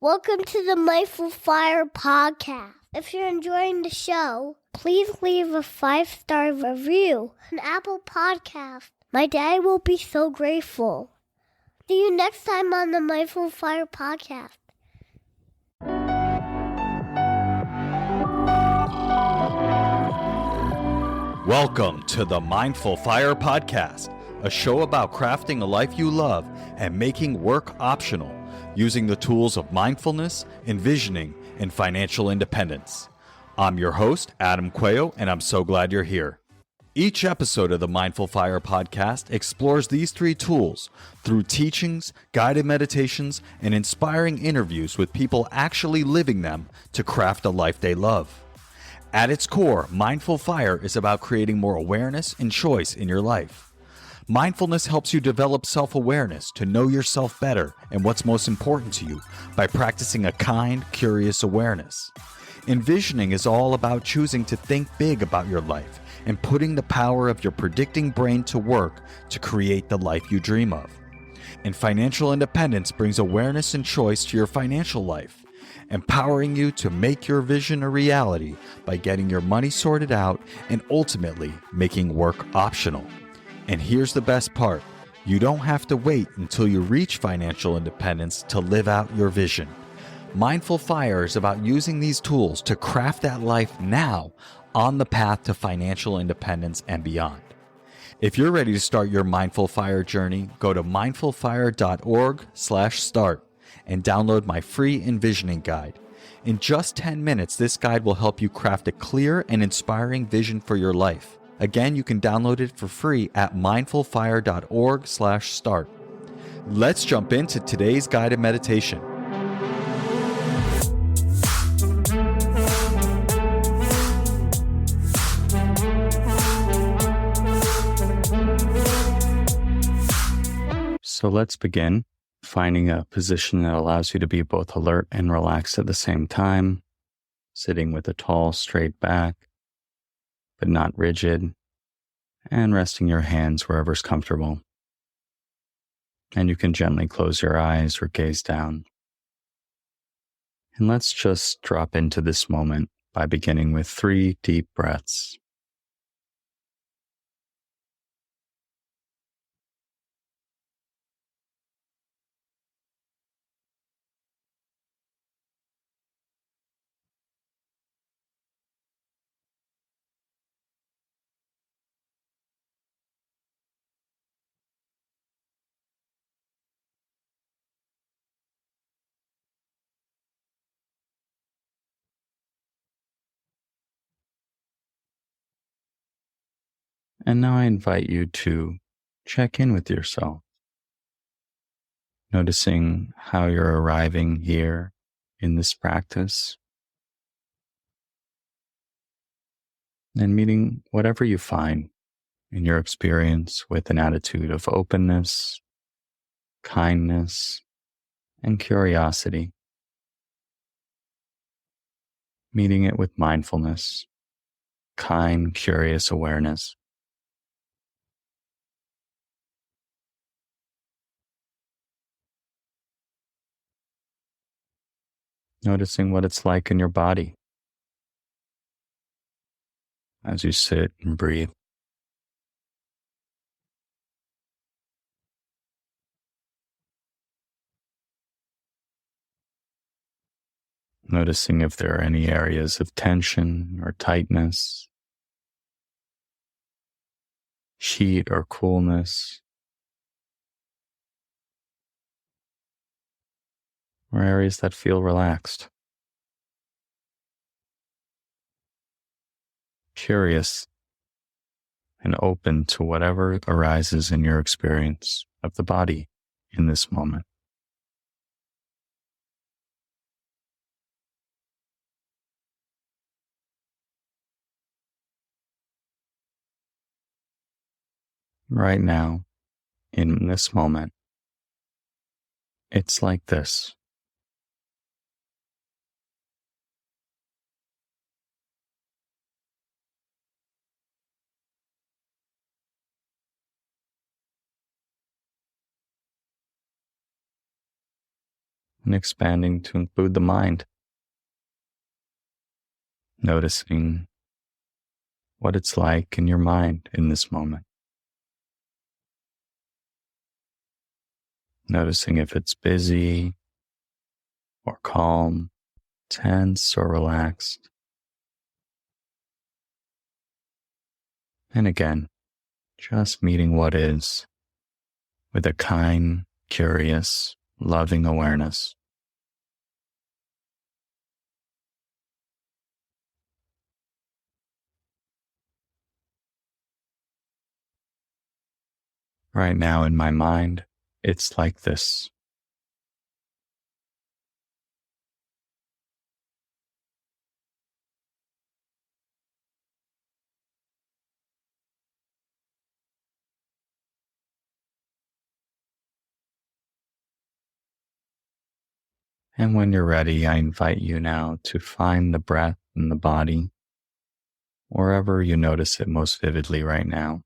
Welcome to the Mindful Fire podcast. If you're enjoying the show, please leave a 5-star review on Apple Podcast. My dad will be so grateful. See you next time on the Mindful Fire podcast. Welcome to the Mindful Fire podcast, a show about crafting a life you love and making work optional, using the tools of mindfulness, envisioning, and financial independence. I'm your host, Adam Cuello, and I'm so glad you're here. Each episode of the Mindful Fire podcast explores these 3 tools through teachings, guided meditations, and inspiring interviews with people actually living them to craft a life they love. At its core, Mindful Fire is about creating more awareness and choice in your life. Mindfulness helps you develop self-awareness to know yourself better and what's most important to you by practicing a kind, curious awareness. Envisioning is all about choosing to think big about your life and putting the power of your predicting brain to work to create the life you dream of. And financial independence brings awareness and choice to your financial life, empowering you to make your vision a reality by getting your money sorted out and ultimately making work optional. And here's the best part. You don't have to wait until you reach financial independence to live out your vision. Mindful Fire is about using these tools to craft that life now on the path to financial independence and beyond. If you're ready to start your Mindful Fire journey, go to mindfulfire.org/start and download my free envisioning guide. In just 10 minutes, this guide will help you craft a clear and inspiring vision for your life. Again, you can download it for free at mindfulfire.org/start. Let's jump into today's guided meditation. So let's begin finding a position that allows you to be both alert and relaxed at the same time, sitting with a tall, straight back, but not rigid, and resting your hands wherever's comfortable. And you can gently close your eyes or gaze down. And let's just drop into this moment by beginning with 3 deep breaths. And now I invite you to check in with yourself, noticing how you're arriving here in this practice and meeting whatever you find in your experience with an attitude of openness, kindness, and curiosity. Meeting it with mindfulness, kind, curious awareness. Noticing what it's like in your body as you sit and breathe. Noticing if there are any areas of tension or tightness, heat or coolness, or areas that feel relaxed. Curious and open to whatever arises in your experience of the body in this moment. Right now, in this moment, it's like this. and expanding to include the mind. Noticing what it's like in your mind in this moment. Noticing if it's busy or calm, tense or relaxed. And again, just meeting what is with a kind, curious, loving awareness. Right now in my mind, it's like this. And when you're ready, I invite you now to find the breath in the body, wherever you notice it most vividly right now.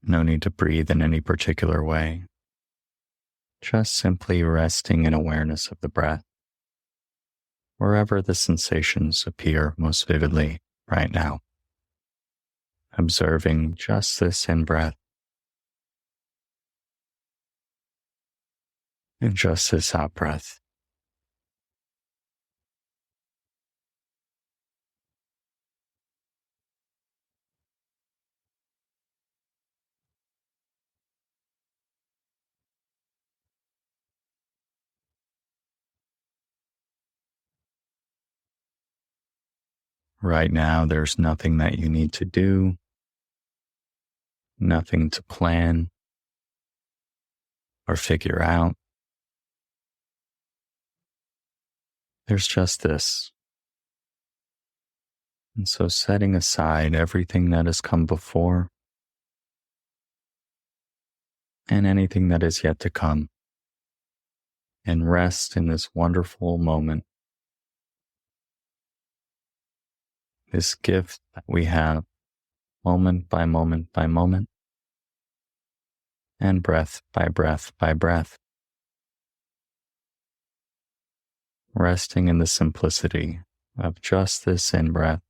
No need to breathe in any particular way. Just simply resting in awareness of the breath, wherever the sensations appear most vividly right now. Observing just this in-breath and just this out-breath. Right now, there's nothing that you need to do, nothing to plan or figure out. There's just this. And so setting aside everything that has come before and anything that is yet to come, and rest in this wonderful moment, this gift that we have moment by moment by moment, and breath by breath by breath. Resting in the simplicity of just this in-breath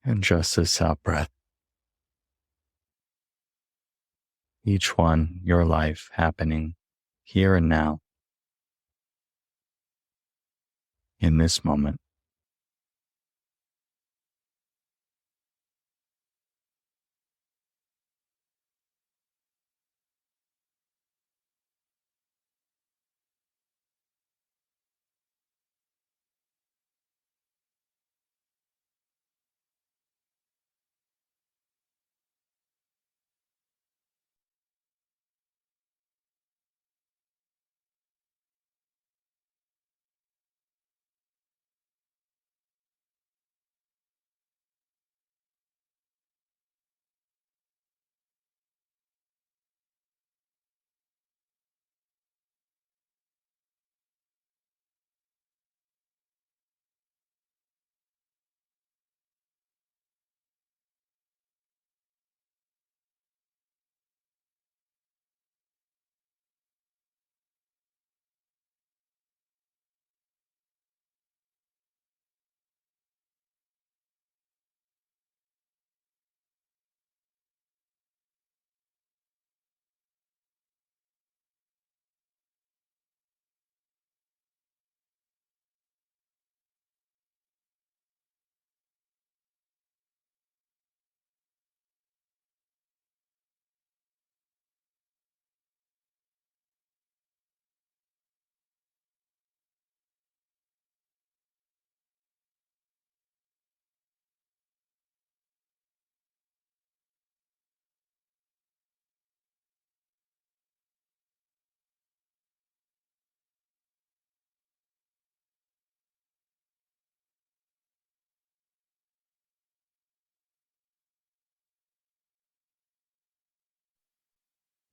and just this out-breath. Each one, your life, happening here and now, in this moment.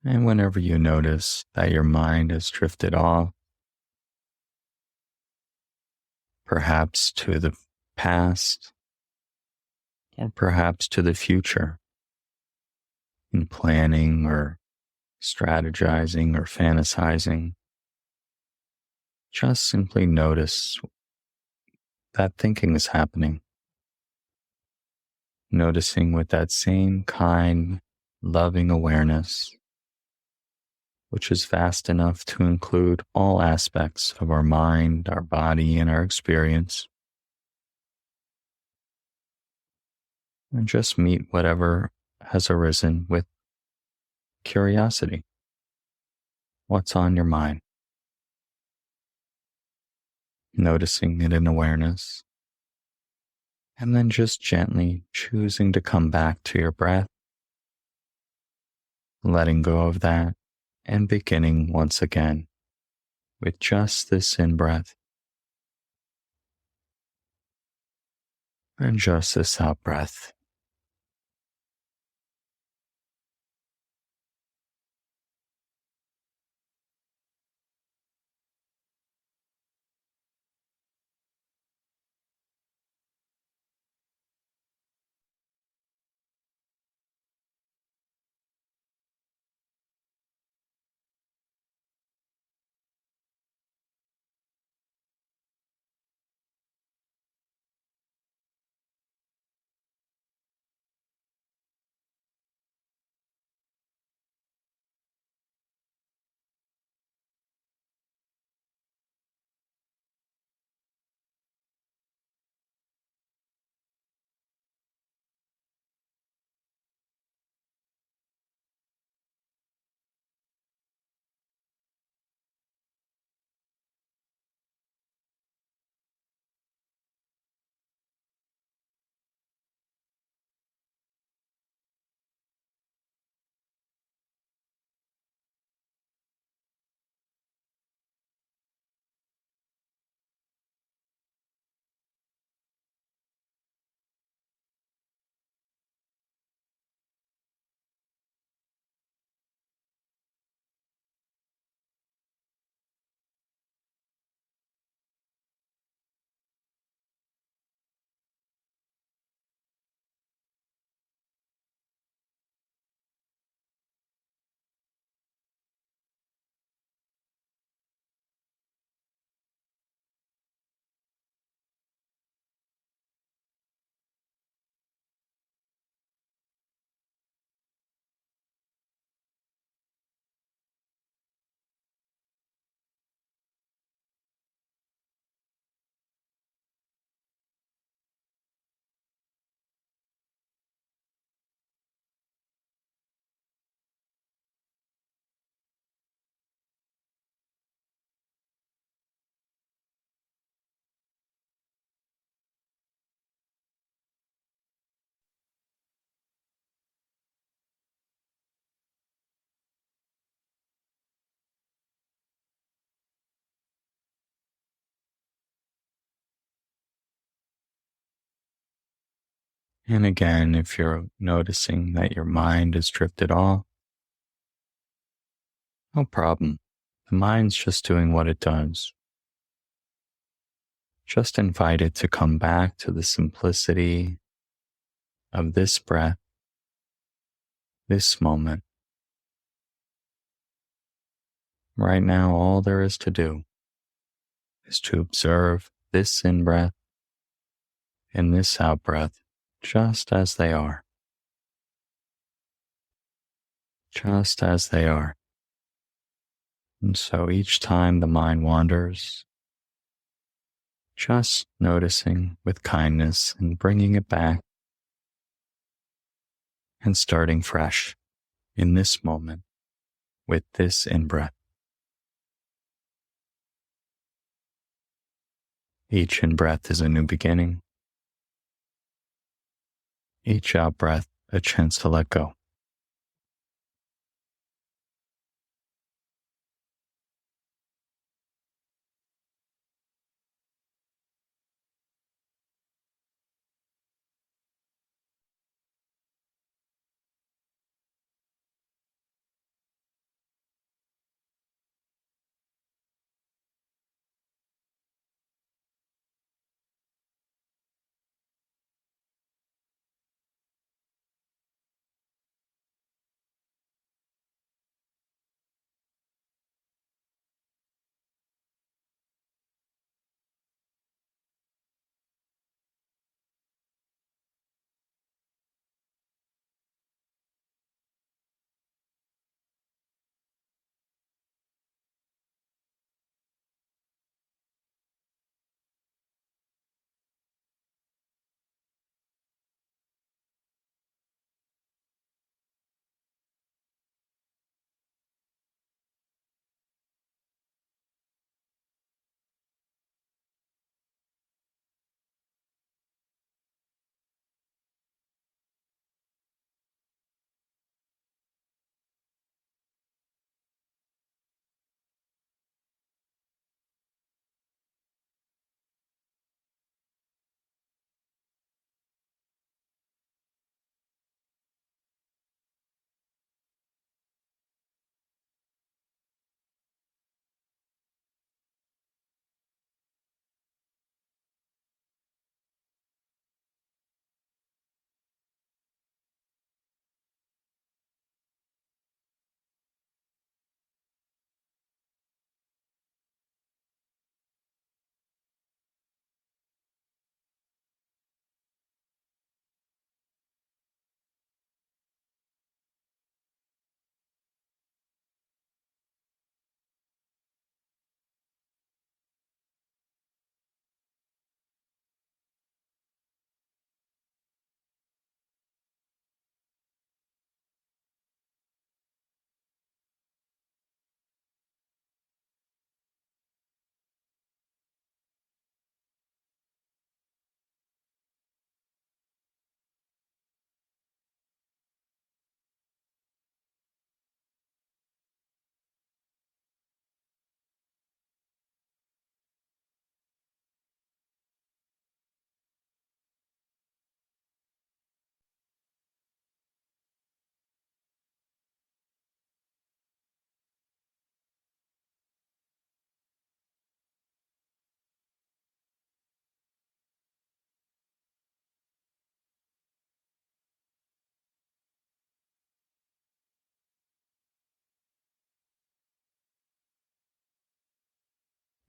And whenever you notice that your mind has drifted off, perhaps to the past, or perhaps to the future, in planning or strategizing or fantasizing. Just simply notice that thinking is happening. Noticing with that same kind, loving awareness, which is vast enough to include all aspects of our mind, our body, and our experience. And just meet whatever has arisen with curiosity. What's on your mind? Noticing it in awareness. And then just gently choosing to come back to your breath, letting go of that, and beginning once again with just this in-breath and just this out-breath. And again, if you're noticing that your mind has drifted off, no problem. The mind's just doing what it does. Just invite it to come back to the simplicity of this breath, this moment. Right now, all there is to do is to observe this in-breath and this out-breath just as they are. Just as they are. And so each time the mind wanders, just noticing with kindness and bringing it back and starting fresh in this moment with this in-breath. Each in-breath is a new beginning. Each out-breath a chance to let go.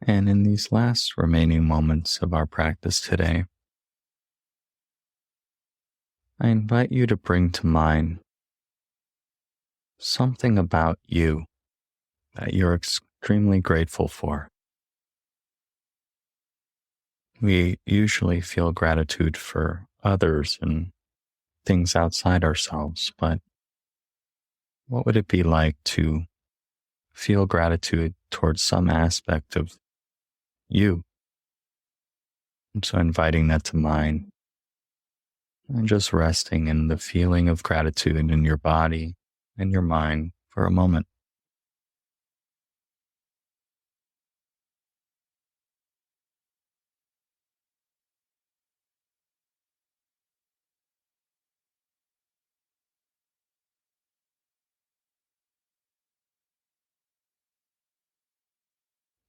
And in these last remaining moments of our practice today, I invite you to bring to mind something about you that you're extremely grateful for. We usually feel gratitude for others and things outside ourselves, but what would it be like to feel gratitude towards some aspect of you? And so inviting that to mind and just resting in the feeling of gratitude in your body and your mind for a moment.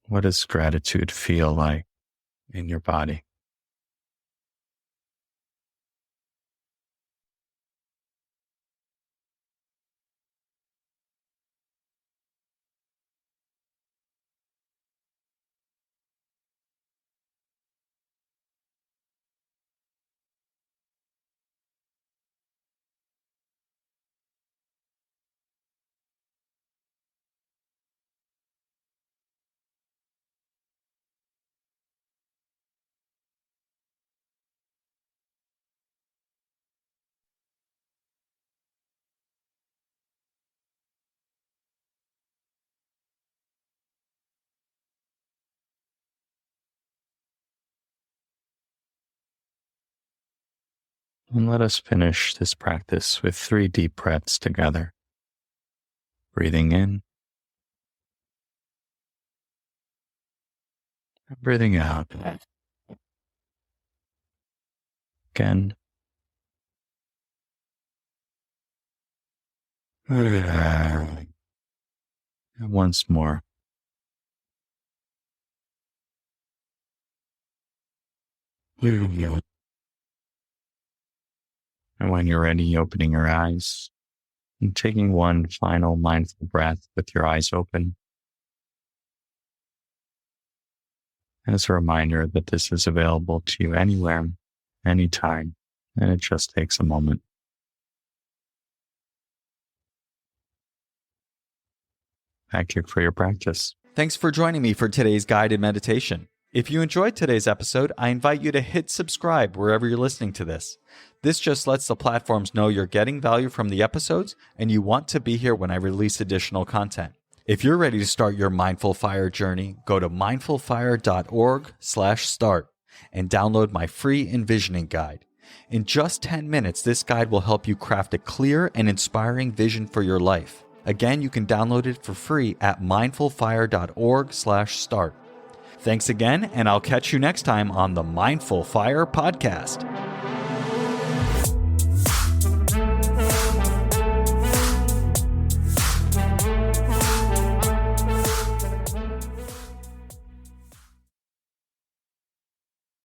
What does gratitude feel like in your body? And let us finish this practice with 3 deep breaths together. Breathing in, and breathing out. Again. And once more. And when you're ready, opening your eyes and taking one final mindful breath with your eyes open. As a reminder that this is available to you anywhere, anytime, and it just takes a moment. Thank you for your practice. Thanks for joining me for today's guided meditation. If you enjoyed today's episode, I invite you to hit subscribe wherever you're listening to this. This just lets the platforms know you're getting value from the episodes and you want to be here when I release additional content. If you're ready to start your Mindful Fire journey, go to mindfulfire.org/start and download my free envisioning guide. In just 10 minutes, this guide will help you craft a clear and inspiring vision for your life. Again, you can download it for free at mindfulfire.org/start. Thanks again, and I'll catch you next time on the Mindful Fire Podcast.